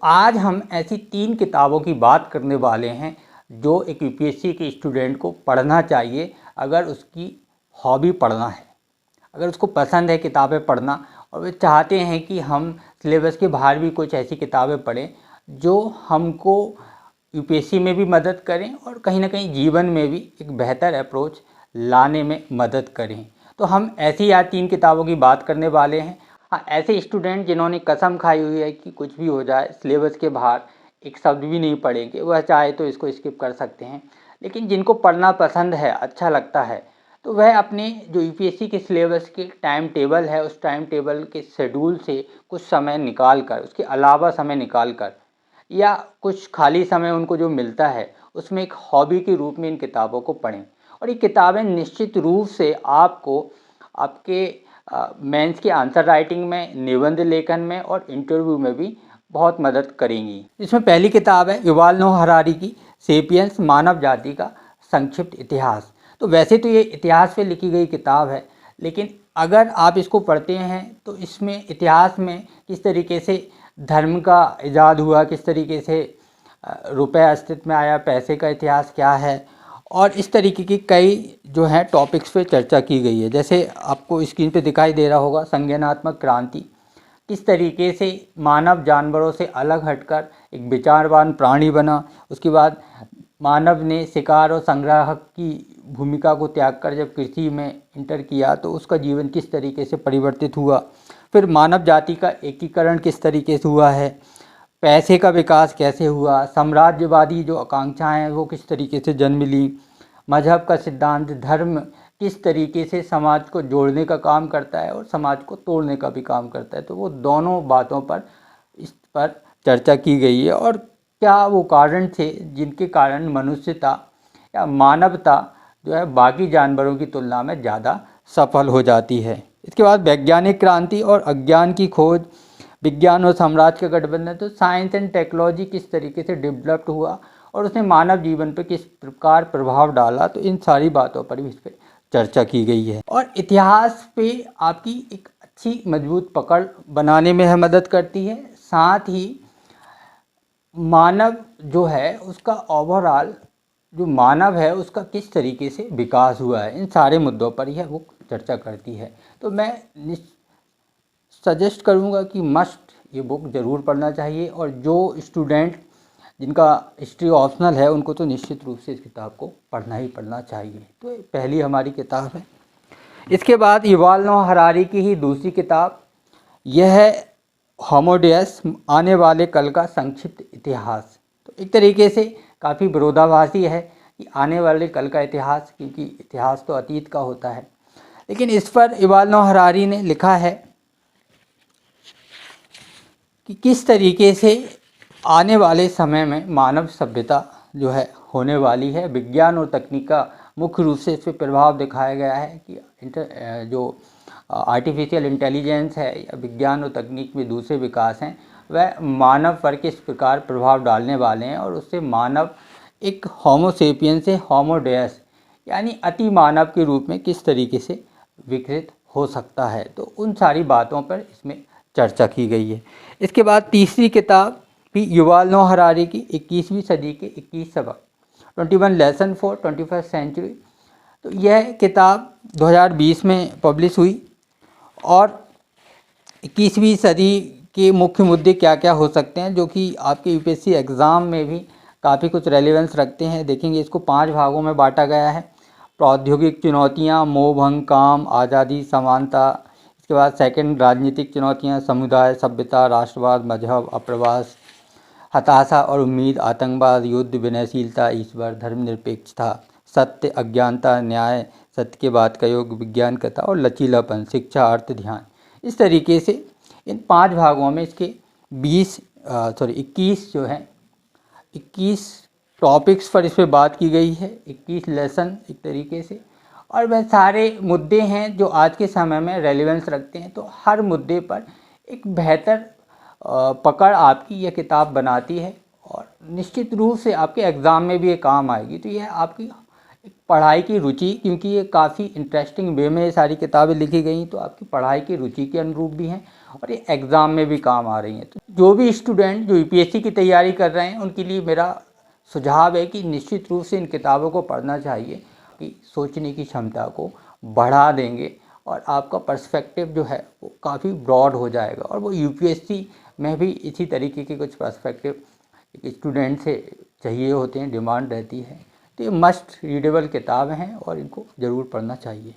आज हम ऐसी 3 किताबों की बात करने वाले हैं जो एक यूपीएससी के स्टूडेंट को पढ़ना चाहिए अगर उसकी हॉबी पढ़ना है, अगर उसको पसंद है किताबें पढ़ना और वे चाहते हैं कि हम सिलेबस के बाहर भी कुछ ऐसी किताबें पढ़ें जो हमको यूपीएससी में भी मदद करें और कहीं ना कहीं जीवन में भी एक बेहतर अप्रोच लाने में मदद करें। तो हम ऐसी आज 3 किताबों की बात करने वाले हैं। हाँ, ऐसे स्टूडेंट जिन्होंने कसम खाई हुई है कि कुछ भी हो जाए सिलेबस के बाहर एक शब्द भी नहीं पढ़ेंगे, वह चाहे तो इसको स्किप कर सकते हैं, लेकिन जिनको पढ़ना पसंद है, अच्छा लगता है, तो वह अपने जो यूपीएससी के सिलेबस के टाइम टेबल है उस टाइम टेबल के शेड्यूल से कुछ समय निकाल कर, उसके अलावा समय निकाल कर या कुछ खाली समय उनको जो मिलता है उसमें एक हॉबी के रूप में इन किताबों को पढ़ें। और ये किताबें निश्चित रूप से आपको आपके मेंस के आंसर राइटिंग में, निबंध लेखन में और इंटरव्यू में भी बहुत मदद करेंगी। इसमें पहली किताब है युval नोह हरारी की सेपियंस, मानव जाति का संक्षिप्त इतिहास। तो वैसे तो ये इतिहास पे लिखी गई किताब है, लेकिन अगर आप इसको पढ़ते हैं तो इसमें इतिहास में किस तरीके से धर्म का इजाद हुआ, किस तरीके से रुपया अस्तित्व में आया, पैसे का इतिहास क्या है, और इस तरीके की कई जो है टॉपिक्स पे चर्चा की गई है। जैसे आपको स्क्रीन पे दिखाई दे रहा होगा संज्ञानात्मक क्रांति, किस तरीके से मानव जानवरों से अलग हटकर एक विचारवान प्राणी बना। उसके बाद मानव ने शिकार और संग्राहक की भूमिका को त्याग कर जब कृषि में इंटर किया तो उसका जीवन किस तरीके से परिवर्तित हुआ। फिर मानव जाति का एकीकरण किस तरीके से हुआ है, पैसे का विकास कैसे हुआ, साम्राज्यवादी जो आकांक्षाएं हैं वो किस तरीके से जन्म ली, मजहब का सिद्धांत, धर्म किस तरीके से समाज को जोड़ने का काम करता है और समाज को तोड़ने का भी काम करता है। तो वो दोनों बातों पर इस पर चर्चा की गई है और क्या वो कारण थे जिनके कारण मनुष्यता या मानवता जो है बाकी जानवरों की तुलना में ज़्यादा सफल हो जाती है। इसके बाद वैज्ञानिक क्रांति और अज्ञान की खोज, विज्ञान और साम्राज्य का गठबंधन, तो साइंस एंड टेक्नोलॉजी किस तरीके से डेवलप्ड हुआ और उसने मानव जीवन पर किस प्रकार प्रभाव डाला, तो इन सारी बातों पर भी इस पर चर्चा की गई है। और इतिहास पे आपकी एक अच्छी मजबूत पकड़ बनाने में मदद करती है, साथ ही मानव जो है उसका ओवरऑल जो मानव है उसका किस तरीके से विकास हुआ है, इन सारे मुद्दों पर यह वो चर्चा करती है। तो मैं सजेस्ट करूँगा कि मस्ट ये बुक ज़रूर पढ़ना चाहिए और जो स्टूडेंट जिनका हिस्ट्री ऑप्शनल है उनको तो निश्चित रूप से इस किताब को पढ़ना ही पढ़ना चाहिए। तो पहली हमारी किताब है। इसके बाद युval नोह हरारी की ही दूसरी किताब यह है होमो डेउस, आने वाले कल का संक्षिप्त इतिहास। तो एक तरीके से काफ़ी विरोधाभासी है कि आने वाले कल का इतिहास, क्योंकि इतिहास तो अतीत का होता है, लेकिन इस पर युval नोह हरारी ने लिखा है कि किस तरीके से आने वाले समय में मानव सभ्यता जो है होने वाली है। विज्ञान और तकनीक का मुख्य रूप से इस पर प्रभाव दिखाया गया है कि जो आर्टिफिशियल इंटेलिजेंस है या विज्ञान और तकनीक में दूसरे विकास हैं वह मानव पर किस प्रकार प्रभाव डालने वाले हैं और उससे मानव एक होमो सेपियंस से होमो डेउस यानी अति मानव के रूप में किस तरीके से विकसित हो सकता है। तो उन सारी बातों पर इसमें चर्चा की गई है। इसके बाद तीसरी किताब भी युval नोह हरारी की 21वीं सदी के 21 सबक, 21 लेसन फॉर 21st सेंचुरी। तो यह किताब 2020 में पब्लिश हुई और 21वीं सदी के मुख्य मुद्दे क्या क्या हो सकते हैं जो कि आपके यूपीएससी एग्ज़ाम में भी काफ़ी कुछ रेलेवेंस रखते हैं। देखेंगे इसको 5 भागों में बांटा गया है। प्रौद्योगिक चुनौतियाँ, मोह भंग, काम, आज़ादी, समानता। इसके बाद सेकंड राजनीतिक चुनौतियाँ, समुदाय, सभ्यता, राष्ट्रवाद, मजहब, अप्रवास, हताशा और उम्मीद, आतंकवाद, युद्ध, विनयशीलता, ईश्वर, धर्मनिरपेक्षता, सत्य, अज्ञानता, न्याय, सत्य के बाद का योग, विज्ञानकता और लचीलापन, शिक्षा, अर्थ, ध्यान। इस तरीके से इन 5 भागों में इसके 21 जो है 21 टॉपिक्स पर इस पर बात की गई है, 21 लेसन एक तरीके से, और वह सारे मुद्दे हैं जो आज के समय में रेलेवेंस रखते हैं। तो हर मुद्दे पर एक बेहतर पकड़ आपकी यह किताब बनाती है और निश्चित रूप से आपके एग्ज़ाम में भी ये काम आएगी। तो यह आपकी एक पढ़ाई की रुचि, क्योंकि ये काफ़ी इंटरेस्टिंग वे में ये सारी किताबें लिखी गई तो आपकी पढ़ाई की रुचि के अनुरूप भी हैं और ये एग्ज़ाम में भी काम आ रही हैं। तो जो भी स्टूडेंट जो यूपीएससी की तैयारी कर रहे हैं उनके लिए मेरा सुझाव है कि निश्चित रूप से इन किताबों को पढ़ना चाहिए, कि सोचने की क्षमता को बढ़ा देंगे और आपका पर्सपेक्टिव जो है वो काफ़ी ब्रॉड हो जाएगा। और वो यूपीएससी में भी इसी तरीके के कुछ पर्सपेक्टिव एक स्टूडेंट से चाहिए होते हैं, डिमांड रहती है। तो ये मस्ट रीडेबल किताब हैं और इनको ज़रूर पढ़ना चाहिए।